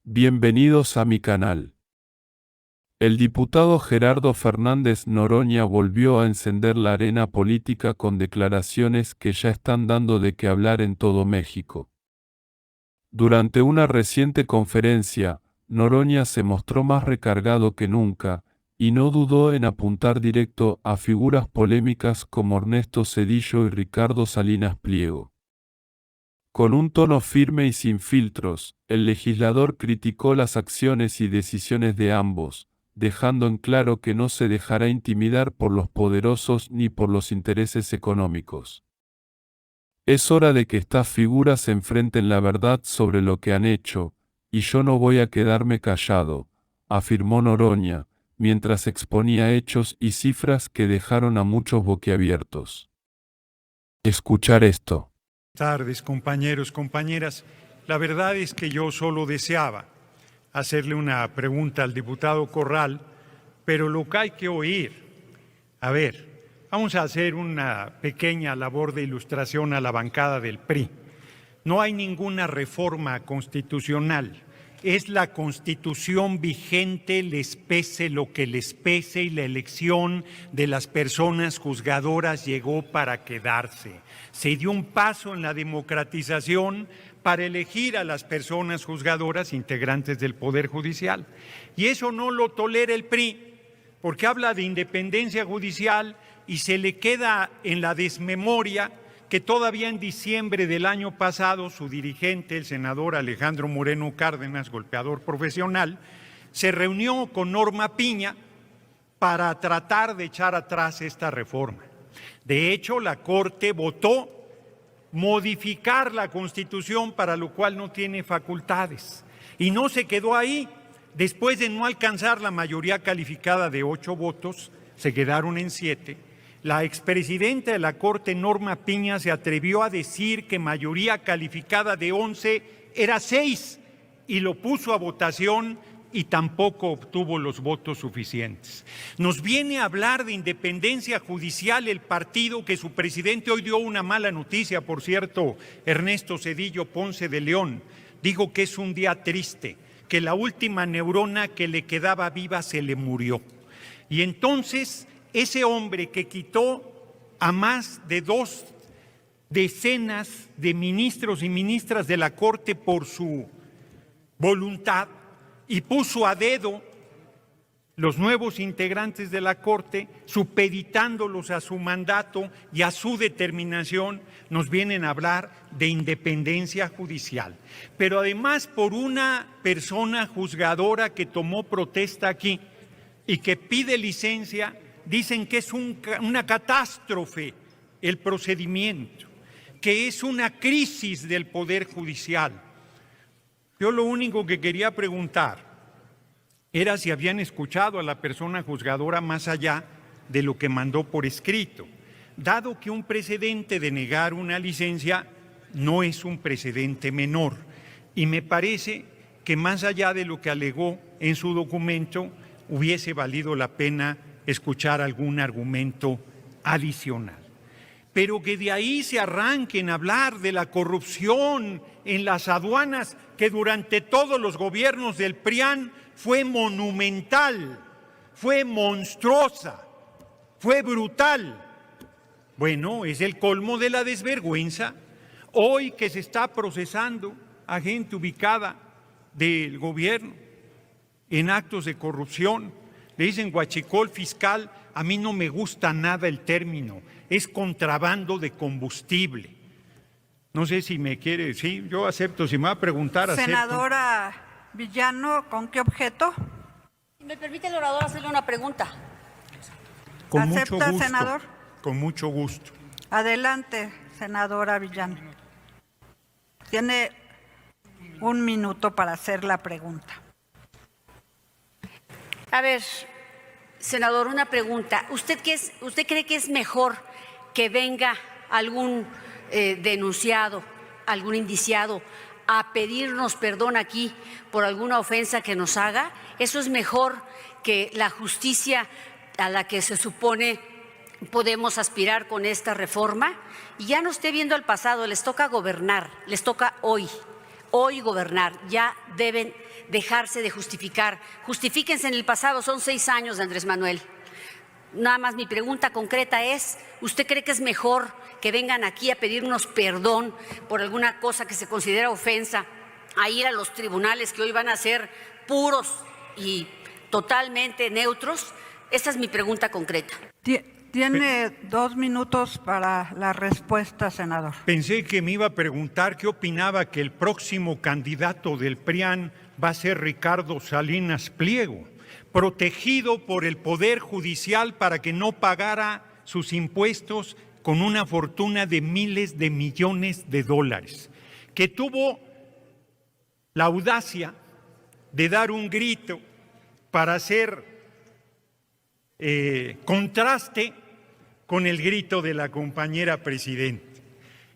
Bienvenidos a mi canal. El diputado Gerardo Fernández Noroña volvió a encender la arena política con declaraciones que ya están dando de qué hablar en todo México. Durante una reciente conferencia, Noroña se mostró más recargado que nunca, y no dudó en apuntar directo a figuras polémicas como Ernesto Zedillo y Ricardo Salinas Pliego. Con un tono firme y sin filtros, el legislador criticó las acciones y decisiones de ambos, dejando en claro que no se dejará intimidar por los poderosos ni por los intereses económicos. Es hora de que estas figuras enfrenten la verdad sobre lo que han hecho, y yo no voy a quedarme callado, afirmó Noroña, mientras exponía hechos y cifras que dejaron a muchos boquiabiertos. Escuchar esto. Buenas tardes, compañeros, compañeras. La verdad es que yo solo deseaba hacerle una pregunta al diputado Corral, pero lo que hay que oír. A ver, vamos a hacer una pequeña labor de ilustración a la bancada del PRI. No hay ninguna reforma constitucional. Es la Constitución vigente, les pese lo que les pese, y la elección de las personas juzgadoras llegó para quedarse. Se dio un paso en la democratización para elegir a las personas juzgadoras integrantes del Poder Judicial. Y eso no lo tolera el PRI, porque habla de independencia judicial y se le queda en la desmemoria que todavía en diciembre del año pasado su dirigente, el senador Alejandro Moreno Cárdenas, golpeador profesional, se reunió con Norma Piña para tratar de echar atrás esta reforma. De hecho, la Corte votó modificar la Constitución, para lo cual no tiene facultades. Y no se quedó ahí. Después de no alcanzar la mayoría calificada de 8 votos, se quedaron en 7. La expresidenta de la Corte, Norma Piña, se atrevió a decir que mayoría calificada de 11 era 6 y lo puso a votación y tampoco obtuvo los votos suficientes. Nos viene a hablar de independencia judicial el partido que su presidente hoy dio una mala noticia, por cierto, Ernesto Zedillo Ponce de León, dijo que es un día triste, que la última neurona que le quedaba viva se le murió. Y entonces ese hombre que quitó a más de 2 decenas de ministros y ministras de la Corte por su voluntad y puso a dedo los nuevos integrantes de la Corte, supeditándolos a su mandato y a su determinación, nos vienen a hablar de independencia judicial. Pero además por una persona juzgadora que tomó protesta aquí y que pide licencia, dicen que es una catástrofe el procedimiento, que es una crisis del Poder Judicial. Yo lo único que quería preguntar era si habían escuchado a la persona juzgadora más allá de lo que mandó por escrito, dado que un precedente de negar una licencia no es un precedente menor. Y me parece que más allá de lo que alegó en su documento, hubiese valido la pena escuchar algún argumento adicional. Pero que de ahí se arranquen a hablar de la corrupción en las aduanas, que durante todos los gobiernos del PRIAN fue monumental, fue monstruosa, fue brutal. Bueno, es el colmo de la desvergüenza. Hoy que se está procesando a gente ubicada del gobierno en actos de corrupción, le dicen huachicol fiscal. A mí no me gusta nada el término, es contrabando de combustible. No sé si me quiere decir, yo acepto, si me va a preguntar, acepto. Senadora Villano, ¿con qué objeto? ¿Me permite el orador hacerle una pregunta? Con mucho ¿Acepta, gusto, senador? con mucho gusto. Adelante, senadora Villano. Tiene 1 minuto para hacer la pregunta. A ver, senador, una pregunta. ¿Usted cree que es mejor que venga algún denunciado, algún indiciado, a pedirnos perdón aquí por alguna ofensa que nos haga? ¿Eso es mejor que la justicia a la que se supone podemos aspirar con esta reforma? Y ya no esté viendo al pasado, les toca gobernar, les toca hoy. hoy gobernar. Ya deben dejarse de justificar. Justifíquense en el pasado, son 6 años de Andrés Manuel. Nada más mi pregunta concreta es, ¿usted cree que es mejor que vengan aquí a pedirnos perdón por alguna cosa que se considera ofensa, a ir a los tribunales que hoy van a ser puros y totalmente neutros? Esa es mi pregunta concreta. Tiene 2 minutos para la respuesta, senador. Pensé que me iba a preguntar qué opinaba que el próximo candidato del PRIAN va a ser Ricardo Salinas Pliego, protegido por el Poder Judicial para que no pagara sus impuestos con una fortuna de miles de millones de dólares, que tuvo la audacia de dar un grito para hacer contraste con el grito de la compañera presidenta.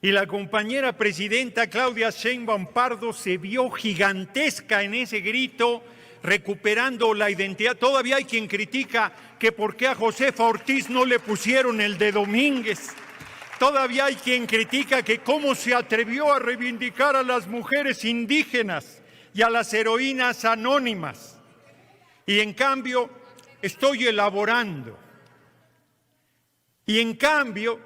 Y la compañera presidenta Claudia Sheinbaum Pardo se vio gigantesca en ese grito, recuperando la identidad. Todavía hay quien critica que por qué a Josefa Ortiz no le pusieron el de Domínguez. Todavía hay quien critica que cómo se atrevió a reivindicar a las mujeres indígenas y a las heroínas anónimas. Y en cambio, estoy elaborando. Y en cambio,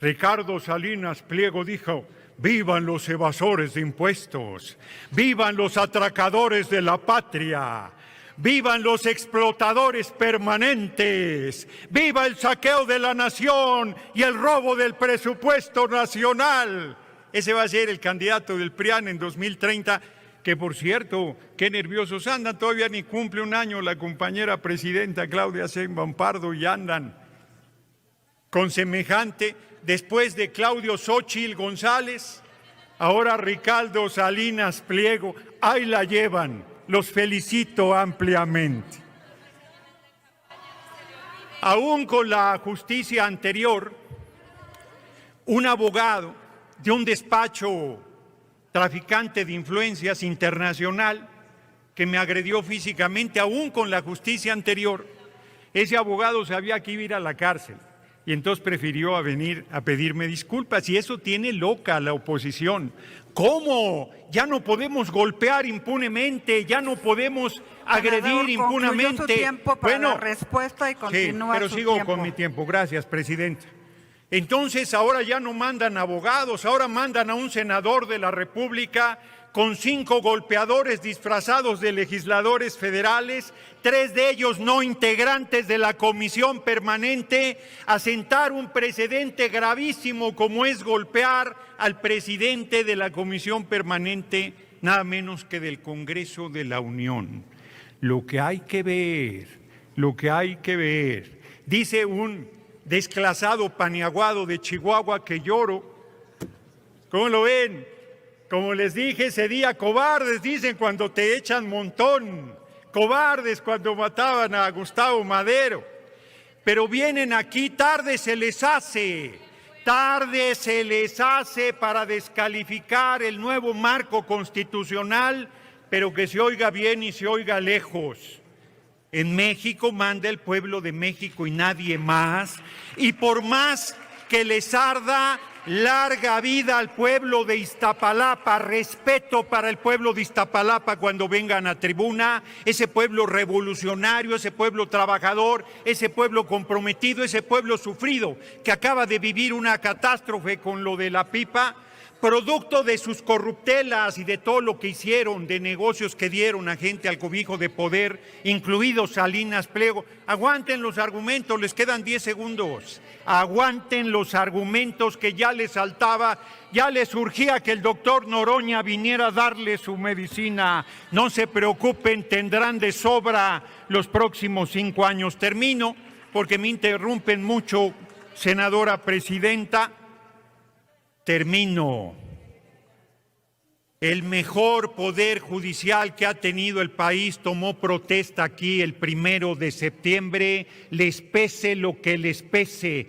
Ricardo Salinas Pliego dijo: ¡vivan los evasores de impuestos! ¡Vivan los atracadores de la patria! ¡Vivan los explotadores permanentes! ¡Viva el saqueo de la nación y el robo del presupuesto nacional! Ese va a ser el candidato del PRIAN en 2030, que por cierto, qué nerviosos andan, todavía ni cumple un año la compañera presidenta Claudia Sheinbaum Pardo y andan con semejante. Después de Claudio Xóchitl González, ahora Ricardo Salinas Pliego, ahí la llevan, los felicito ampliamente. Aún con la justicia anterior, un abogado de un despacho traficante de influencias internacional que me agredió físicamente, aún con la justicia anterior, ese abogado sabía que iba a ir a la cárcel. Y entonces prefirió venir a pedirme disculpas, y eso tiene loca a la oposición. ¿Cómo? Ya no podemos golpear impunemente, ya no podemos agredir impunemente. Su tiempo para la respuesta y continúa sí, pero su sigo tiempo. con mi tiempo. Gracias, presidenta. Entonces ahora ya no mandan abogados, ahora mandan a un senador de la República con 5 golpeadores disfrazados de legisladores federales, 3 de ellos no integrantes de la comisión permanente, a sentar un precedente gravísimo como es golpear al presidente de la comisión permanente, nada menos que del Congreso de la Unión. Lo que hay que ver, dice un desclasado paniaguado de Chihuahua que lloro. ¿Cómo lo ven? Como les dije ese día, cobardes dicen cuando te echan montón, cobardes cuando mataban a Gustavo Madero, pero vienen aquí, tarde se les hace para descalificar el nuevo marco constitucional, pero que se oiga bien y se oiga lejos. En México manda el pueblo de México y nadie más, y por más que les arda, larga vida al pueblo de Iztapalapa, respeto para el pueblo de Iztapalapa cuando vengan a tribuna, ese pueblo revolucionario, ese pueblo trabajador, ese pueblo comprometido, ese pueblo sufrido que acaba de vivir una catástrofe con lo de la pipa, producto de sus corruptelas y de todo lo que hicieron, de negocios que dieron a gente al cobijo de poder, incluido Salinas Pliego. Aguanten los argumentos, les quedan 10 segundos. Aguanten los argumentos que ya les saltaba, ya les surgía que el doctor Noroña viniera a darle su medicina. No se preocupen, tendrán de sobra los próximos 5 años. Termino, porque me interrumpen mucho, senadora presidenta. Termino. El mejor poder judicial que ha tenido el país tomó protesta aquí el 1 de septiembre, les pese lo que les pese.